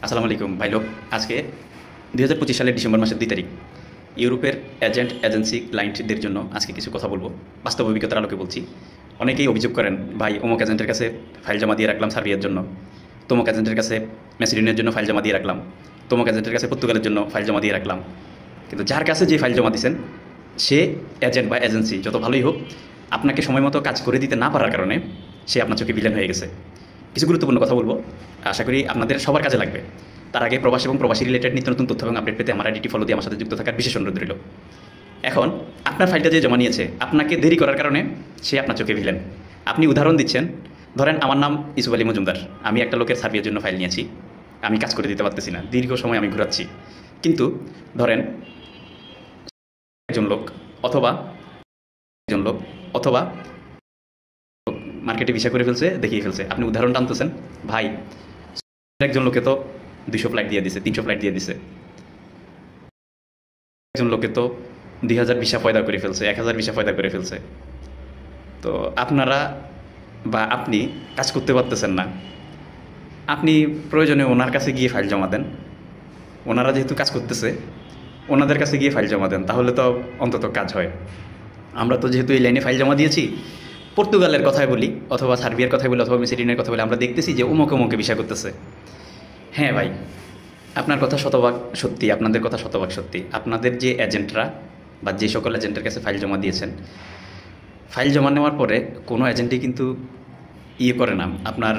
আসসালামু আলাইকুম ভাই লোক। আজকে 2025 সালের ডিসেম্বর মাসের 2 তারিখ ইউরোপের এজেন্ট এজেন্সি ক্লায়েন্টদের জন্য আজকে কিছু কথা বলবো। বাস্তব অভিজ্ঞতার আলোকে বলছি। অনেকেই অভিযোগ করেন, ভাই অমুক এজেন্টের কাছে ফাইল জমা দিয়ে রাখলাম সার্বিয়ার জন্য, তমুক এজেন্টের কাছে ম্যাসিডোনিয়ার জন্য ফাইল জমা দিয়ে রাখলাম, তমুক এজেন্টের কাছে পর্তুগালের জন্য ফাইল জমা দিয়ে রাখলাম। কিন্তু যার কাছে যে ফাইল জমা দিয়েছেন সে এজেন্ট বা এজেন্সি যত ভালোই হোক, আপনাকে সময় মতো কাজ করে দিতে না পারার কারণে সে আপনার চোখে ভিলেন হয়ে গেছে। কিছু গুরুত্বপূর্ণ কথা বলবো, আশা করি আপনাদের সবার কাজে লাগবে। তার আগে প্রবাসী এবং প্রবাসী রিলেটেড নিত্য নতুন তথ্য এবং আপডেট পেতে আমার আইডিটি ফলো দিয়ে আমার সাথে যুক্ত থাকার বিশেষ অনুরোধ রইল। এখন আপনার ফাইলটা যে জমা নিয়েছে, আপনাকে দেরি করার কারণে সে আপনার চোখে ভিলেন। আপনি উদাহরণ দিচ্ছেন, ধরেন আমার নাম ইসুফ আলী মজুমদার, আমি একটা লোকের সার্বিয়ার জন্য ফাইল নিয়েছি, আমি কাজ করে দিতে পারতেছি না, দীর্ঘ সময় আমি ঘোরাচ্ছি। কিন্তু ধরেন একজন লোক অথবা অথবা মার্কেটে ভিসা করে ফেলছে, দেখিয়ে ফেলছে। আপনি উদাহরণ টানতেছেন, ভাই একজন লোকে তো 200 ফ্লাইট দিয়ে দিছে, 300 ফ্লাইট দিয়ে দিছে, একজন লোকে তো 2000 ভিসা ফয়দা করে ফেলছে, 1000 ভিসা ফয়দা করে ফেলছে। তো আপনারা বা আপনি কাজ করতে পারতেছেন না, আপনি প্রয়োজনে ওনার কাছে গিয়ে ফাইল জমা দেন। ওনারা যেহেতু কাজ করতেছে, ওনাদের কাছে গিয়ে ফাইল জমা দেন, তাহলে তো অন্তত কাজ হয়। আমরা তো যেহেতু এই লাইনে ফাইল জমা দিয়েছি, পর্তুগালের কথাই বলি অথবা সার্বিয়ার কথাই বলি অথবা ম্যাসিডোনিয়ার কথা বলি, আমরা দেখতেছি যে অমুকে ভিসা করতেছে। হ্যাঁ ভাই, আপনার কথা শতভাগ সত্যি, আপনাদের কথা শতভাগ সত্যি। আপনাদের যে এজেন্টরা বা যে সকল এজেন্টের কাছে ফাইল জমা দিয়েছেন, ফাইল জমা নেওয়ার পরে কোনো এজেন্টই কিন্তু করে না, আপনার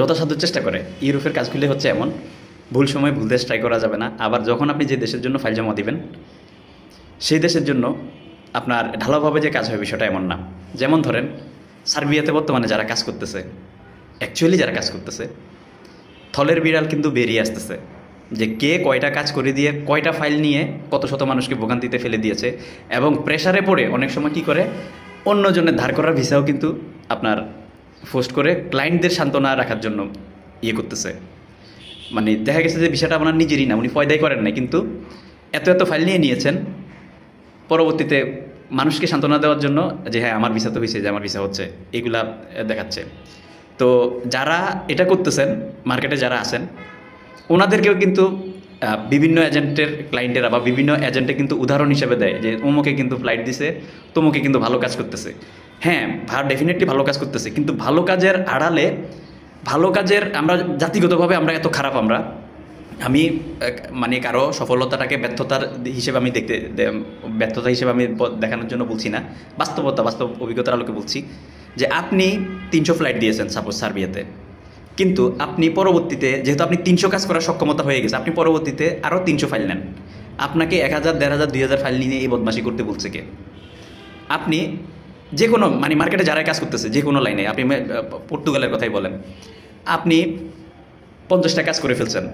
যথাসাধ্য চেষ্টা করে। ইউরোপের কাজগুলি হচ্ছে এমন, ভুল সময় ভুল দেশ ট্রাই করা যাবে না। আবার যখন আপনি যে দেশের জন্য ফাইল জমা দিবেন, সেই দেশের জন্য আপনার ঢালাওভাবে যে কাজ হয় বিষয়টা এমন না। যেমন ধরেন সার্বিয়াতে বর্তমানে যারা কাজ করতেছে, অ্যাকচুয়ালি যারা কাজ করতেছে, থলের বিড়াল কিন্তু বেরিয়ে আসতেছে যে কে কয়টা কাজ করে দিয়ে কয়টা ফাইল নিয়ে কত শত মানুষকে ভোগান্তিতে ফেলে দিয়েছে। এবং প্রেশারে পড়ে অনেক সময় কী করে, অন্যজনের ধার করার ভিসাও কিন্তু আপনার পোস্ট করে ক্লায়েন্টদের সান্ত্বনা রাখার জন্য করতেছে। মানে দেখা গেছে যে বিষয়টা আপনার নিজেরই না, উনি ফয়দাই করেন না, কিন্তু এত ফাইল নিয়েছেন, পরবর্তীতে মানুষকে সান্ত্বনা দেওয়ার জন্য যে হ্যাঁ আমার ভিসা তো হয়েছে, যে আমার ভিসা হচ্ছে, এগুলা দেখাচ্ছে। তো যারা এটা করতেছেন, মার্কেটে যারা আছেন, ওনাদেরকেও কিন্তু বিভিন্ন এজেন্টের ক্লায়েন্টেরা বা বিভিন্ন এজেন্টে কিন্তু উদাহরণ হিসেবে দেয় যে অমুকে কিন্তু ফ্লাইট দিছে, তমুকে কিন্তু ভালো কাজ করতেছে। হ্যাঁ, ডেফিনেটলি ভালো কাজ করতেছে, কিন্তু ভালো কাজের আড়ালে, ভালো কাজের আমরা জাতিগতভাবে আমরা এত খারাপ, আমি মানে কারো সফলতাটাকে ব্যর্থতার হিসেবে আমি ব্যর্থতা হিসেবে আমি দেখানোর জন্য বলছি না, বাস্তব অভিজ্ঞতার আলোকে বলছি যে আপনি 300 ফ্লাইট দিয়েছেন সাপোজ সার্বিয়াতে, কিন্তু আপনি পরবর্তীতে যেহেতু আপনি 300 কাজ করার সক্ষমতা হয়ে গেছে, আপনি পরবর্তীতে আরও 300 ফাইল নেন। আপনাকে 1000, 1500, 2000 ফাইল নিয়ে এই বদমাশি করতে বলছে কে? আপনি যে কোনো মানে মার্কেটে যারাই কাজ করতেছে যে কোনো লাইনে, আপনি পর্তুগালের কথাই বলেন, আপনি 50টা কাজ করে ফেলছেন,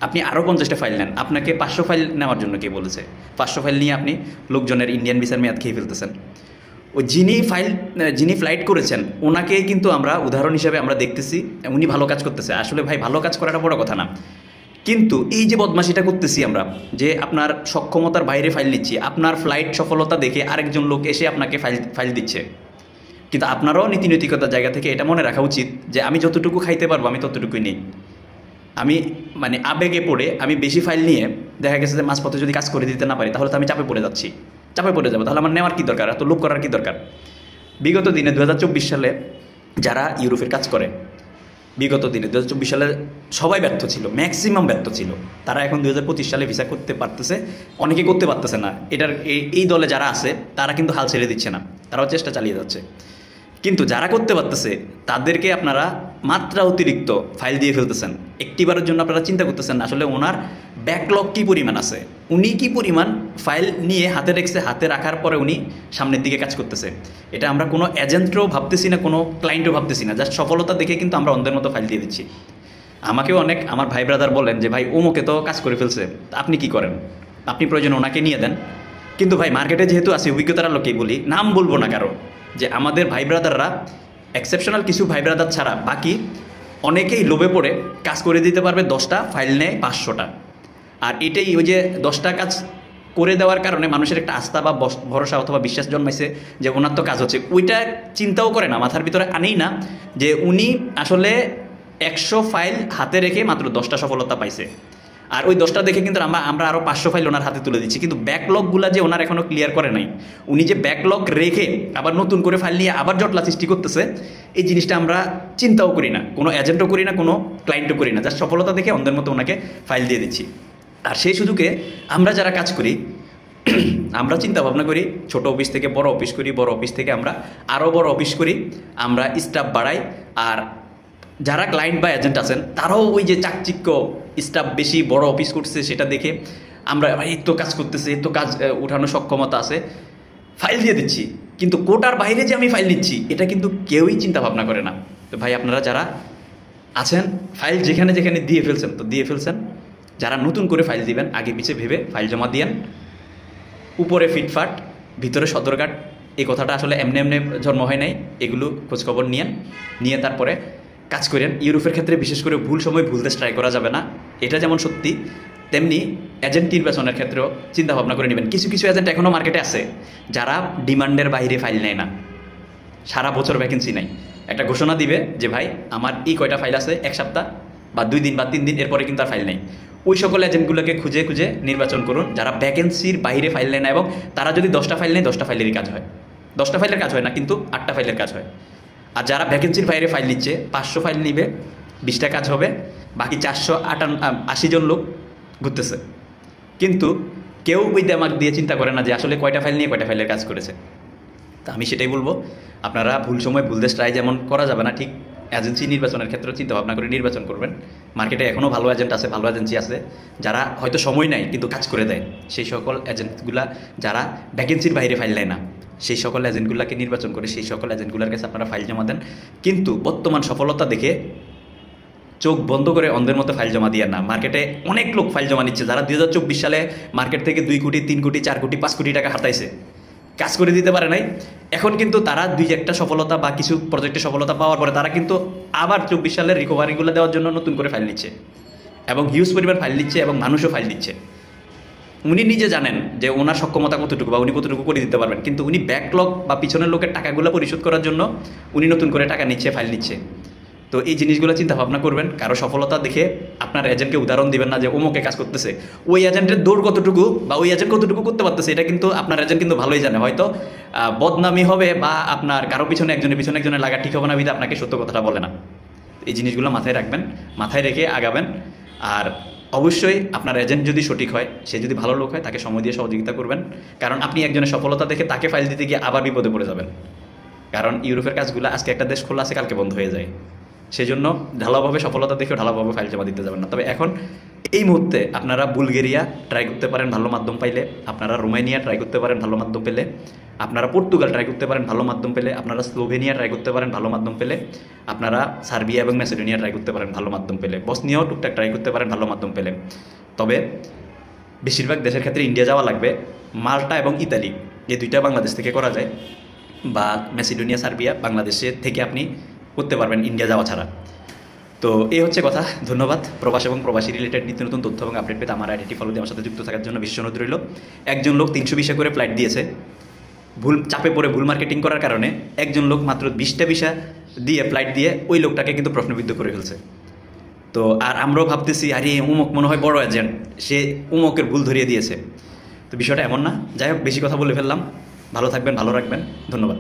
আপনি আরও 50টা ফাইল নেন। আপনাকে 500 ফাইল নেওয়ার জন্য কে বলেছে? 500 ফাইল নিয়ে আপনি লোকজনের ইন্ডিয়ান ভিসার মেয়াদ খেয়ে ফেলতেছেন। যিনি ফ্লাইট করেছেন ওনাকেই কিন্তু আমরা উদাহরণ হিসেবে আমরা দেখতেছি, উনি ভালো কাজ করতেছে। আসলে ভাই ভালো কাজ করাটা বড় কথা না, কিন্তু এই যে বদমাশিটা করতেছি আমরা, যে আপনার সক্ষমতার বাইরে ফাইল নিচ্ছি, আপনার ফ্লাইট সফলতা দেখে আরেকজন লোক এসে আপনাকে ফাইল দিচ্ছে। কিন্তু আপনারও নীতিনৈতিকতার জায়গা থেকে এটা মনে রাখা উচিত যে আমি যতটুকু খাইতে পারবো আমি ততটুকুই নেই। আমি মানে আবেগে পড়ে আমি বেশি ফাইল নিয়ে দেখা গেছে যে মাঝপথে যদি কাজ করে দিতে না পারি, তাহলে তো আমি চাপে পড়ে যাবো। তাহলে আমার নেওয়ার কী দরকার, এত লোক করার কী দরকার? বিগত দিনে 2024 সালে যারা ইউরোপের কাজ করে, বিগত দিনে 2024 সালে সবাই ব্যর্থ ছিল, ম্যাক্সিমাম ব্যর্থ ছিল। তারা এখন 2025 সালে ভিসা করতে পারতেছে, অনেকে করতে পারতেছে না। এই দলে যারা আছে তারা কিন্তু হাল ছেড়ে দিচ্ছে না, তারাও চেষ্টা চালিয়ে যাচ্ছে। কিন্তু যারা করতে পারতেছে তাদেরকে আপনারা মাত্রা অতিরিক্ত ফাইল দিয়ে ফেলতেছেন। একটিবারের জন্য আপনারা চিন্তা করতেছেন না আসলে ওনার ব্যাকলগ কী পরিমাণ আছে, উনি কী পরিমাণ ফাইল নিয়ে হাতে রেখেছে, হাতে রাখার পরে উনি সামনের দিকে কাজ করতেছে। এটা আমরা কোনো এজেন্টও ভাবতেছি না, কোনো ক্লায়েন্টও ভাবতেছি না, জাস্ট সফলতা দেখে কিন্তু আমরা অন্ধের মতো ফাইল দিয়ে দিচ্ছি। আমাকেও অনেক আমার ভাই ব্রাদার বলেন যে ভাই অমুকে তো কাজ করে ফেলছে, আপনি কি করেন? আপনি প্রয়োজন ওনাকে নিয়ে দেন। কিন্তু ভাই মার্কেটে যেহেতু আছে, অভিজ্ঞতার লোকেই বলি, নাম বলবো না কারো, যে আমাদের ভাই ব্রাদাররা এক্সেপশনাল কিছু ভাই ব্রাদার ছাড়া বাকি অনেকেই লোভে পড়ে কাজ করে দিতে পারবে 10টা, ফাইল নেয় 500টা। আর এটাই ওই যে 10টা কাজ করে দেওয়ার কারণে মানুষের একটা আস্থা বা ভরসা অথবা বিশ্বাস জন্মাইছে যে ওনার তো কাজ হচ্ছে। ওইটা চিন্তাও করে না, মাথার ভিতরে আনেই না যে উনি আসলে 100 ফাইল হাতে রেখে মাত্র 10টা সফলতা পাইছে। আর ওই 10টা দেখে কিন্তু আমরা আরও 500 ফাইল ওনার হাতে তুলে দিচ্ছি, কিন্তু ব্যাকলগুলো যে ওনার এখনও ক্লিয়ার করে নাই। উনি যে ব্যাকলগ রেখে আবার নতুন করে ফাইল নিয়ে আবার জটলা সৃষ্টি করতেছে, এই জিনিসটা আমরা চিন্তাও করি না, কোনো এজেন্টও করি না, কোনো ক্লায়েন্টও করি না, জাস্ট সফলতা দেখে অন্ধের মতো ওনাকে ফাইল দিয়ে দিচ্ছি। আর সেই সুযোগে আমরা যারা কাজ করি আমরা চিন্তা ভাবনা করি, ছোট অফিস থেকে বড় অফিস করি, বড় অফিস থেকে আমরা আরও বড় অফিস করি, আমরা স্টাফ বাড়াই। আর যারা ক্লায়েন্ট বা এজেন্ট আছেন তারাও ওই যে চাকচিক্য, স্টাফ বেশি, বড় অফিস করছে সেটা দেখে আমরা এই তো কাজ করতেছে, এই তো কাজ উঠানোর সক্ষমতা আছে, ফাইল দিয়ে দিচ্ছি। কিন্তু কোটার বাইরে যে আমি ফাইল নিচ্ছি এটা কিন্তু কেউই চিন্তা ভাবনা করে না। তো ভাই আপনারা যারা আছেন ফাইল যেখানে যেখানে দিয়ে ফেলছেন তো দিয়ে ফেলছেন, যারা নতুন করে ফাইল দিবেন আগে পিছে ভেবে ফাইল জমা দিয়েন। উপরে ফিটফাট ভিতরে সদরঘাট, এই কথাটা আসলে এমনি এমনি জন্ম হয় নাই, এগুলো খোঁজখবর নিয়ে তারপরে কাজ করেন। ইউরোপের ক্ষেত্রে বিশেষ করে ভুল সময় ভুল দেশ ট্রাই করা যাবে না, এটা যেমন সত্যি তেমনি এজেন্ট নির্বাচনের ক্ষেত্রেও চিন্তা ভাবনা করে নেবেন। কিছু কিছু এজেন্ট এখনও মার্কেটে আছে যারা ডিমান্ডের বাইরে ফাইল নেয় না, সারা বছর ভ্যাকেন্সি নাই, একটা ঘোষণা দিবে যে ভাই আমার এই কয়টা ফাইল আছে, 1 সপ্তাহ বা 2 দিন বা 3 দিন, এরপরে কিন্তু আর ফাইল নেই। ওই সকল এজেন্টগুলোকে খুঁজে খুঁজে নির্বাচন করুন যারা ভ্যাকেন্সির বাইরে ফাইল নেয় না, এবং তারা যদি 10টা ফাইল নেয় 10টা ফাইলেরই কাজ হয়, 10টা ফাইলের কাজ হয় না কিন্তু 8টা ফাইলের কাজ হয়। আর যারা ভ্যাকেন্সির বাইরে ফাইল নিচ্ছে 500 ফাইল নিবে, 20টা কাজ হবে, বাকি 480 জন লোক ঘুরতেছে, কিন্তু কেউ ওই দেমাগ দিয়ে চিন্তা করে না যে আসলে কয়টা ফাইল নিয়ে কয়টা ফাইলের কাজ করেছে। তা আমি সেটাই বলবো, আপনারা ভুল সময় ভুল দেশ ট্রাই যেমন করা যাবে না, ঠিক এজেন্সি নির্বাচনের ক্ষেত্রে চিন্তা ভাবনা করে নির্বাচন করবেন। মার্কেটে এখনও ভালো এজেন্ট আছে, ভালো এজেন্সি আছে যারা হয়তো সময় নেয় কিন্তু কাজ করে দেয়। সেই সকল এজেন্টগুলা যারা ভ্যাকেন্সির বাইরে ফাইল নেয় না, সেই সকল এজেন্টগুলোকে নির্বাচন করে সেই সকল এজেন্টগুলোর কাছে আপনারা ফাইল জমা দেন। কিন্তু বর্তমান সফলতা দেখে চোখ বন্ধ করে অন্ধের মতো ফাইল জমা দিয়ে না। মার্কেটে অনেক লোক ফাইল জমা নিচ্ছে যারা 2024 সালে মার্কেট থেকে 2 কোটি 3 কোটি 4 কোটি 5 কোটি টাকা হাতাইছে, কাজ করে দিতে পারে নাই। এখন কিন্তু তারা 2-1টা সফলতা বা কিছু প্রজেক্টে সফলতা পাওয়ার পরে তারা কিন্তু আবার 24 সালের রিকভারিগুলো দেওয়ার জন্য নতুন করে ফাইল নিচ্ছে, এবং হিউজ পরিমাণ ফাইল নিচ্ছে, এবং মানুষও ফাইল দিচ্ছে। উনি নিজে জানেন যে ওনার সক্ষমতা কতটুকু বা উনি কতটুকু করে দিতে পারবেন, কিন্তু উনি ব্যাকলগ বা পিছনের লোকের টাকাগুলো পরিশোধ করার জন্য উনি নতুন করে টাকা নিচ্ছে, ফাইল নিচ্ছে। তো এই জিনিসগুলো চিন্তা ভাবনা করবেন। কারো সফলতা দেখে আপনার এজেন্টকে উদাহরণ দিবেন না যে অমুকে কাজ করতেছে, ওই এজেন্টের দৌড় কতটুকু বা ওই এজেন্ট কতটুকু করতে পারতেছে এটা কিন্তু আপনার এজেন্ট কিন্তু ভালোই জানে। হয়তো বদনামি হবে বা আপনার কারো পিছনে একজনের লাগা ঠিক হবে না, বিধে আপনাকে সত্য কথাটা বলে না। এই জিনিসগুলো মাথায় রাখবেন, মাথায় রেখে আগাবেন। আর অবশ্যই আপনার এজেন্ট যদি সঠিক হয়, সে যদি ভালো লোক হয়, তাকে সময় দিয়ে সহযোগিতা করবেন। কারণ আপনি একজনের সফলতা দেখে তাকে ফাইল দিতে গিয়ে আবার বিপদে পড়ে যাবেন। কারণ ইউরোপের কাজগুলো আজকে একটা দেশ খোলা আছে, কালকে বন্ধ হয়ে যায়। সেই জন্য ঢালাওভাবে সফলতা দেখেও ঢালাওভাবে ফাইল জমা দিতে যাবেন না। তবে এখন এই মুহূর্তে আপনারা বুলগেরিয়া ট্রাই করতে পারেন ভালো মাধ্যম পাইলে, আপনারা রোমানিয়া ট্রাই করতে পারেন ভালো মাধ্যম পেলে, আপনারা পর্তুগাল ট্রাই করতে পারেন ভালো মাধ্যম পেলে, আপনারা স্লোভেনিয়া ট্রাই করতে পারেন ভালো মাধ্যম পেলে, আপনারা সার্বিয়া এবং ম্যাসেডোনিয়া ট্রাই করতে পারেন ভালো মাধ্যম পেলে, বসনিয়াও টুকটাক ট্রাই করতে পারেন ভালো মাধ্যম পেলে। তবে বেশিরভাগ দেশের ক্ষেত্রে ইন্ডিয়া যাওয়া লাগবে। মাল্টা এবং ইতালি এই 2টা বাংলাদেশ থেকে করা যায়, বা ম্যাসেডোনিয়া সার্বিয়া বাংলাদেশে থেকে আপনি করতে পারবেন ইন্ডিয়া যাওয়া ছাড়া। তো এই হচ্ছে কথা। ধন্যবাদ। প্রবাস এবং প্রবাসী রিলেটেড নিত্য নতুন তথ্য এবং আপডেট পেতে আমার আইডি ফলো দিয়ে আমার সাথে যুক্ত থাকার জন্য বিশেষ অনুরোধ রইল। একজন লোক 300 ভিসা করে ফ্লাইট দিয়েছে, ভুল চাপে পড়ে ভুল মার্কেটিং করার কারণে একজন লোক মাত্র 20টা ভিসা দিয়ে ফ্লাইট দিয়ে ওই লোকটাকে কিন্তু প্রশ্নবিদ্ধ করে ফেলছে। তো আর আমরাও ভাবতেছি আরে উমুক মনে হয় বড় এজেন্ট, সে উমুকের ভুল ধরিয়ে দিয়েছে। তো বিষয়টা এমন না। যাই হোক, বেশি কথা বলে ফেললাম। ভালো থাকবেন, ভালো রাখবেন। ধন্যবাদ।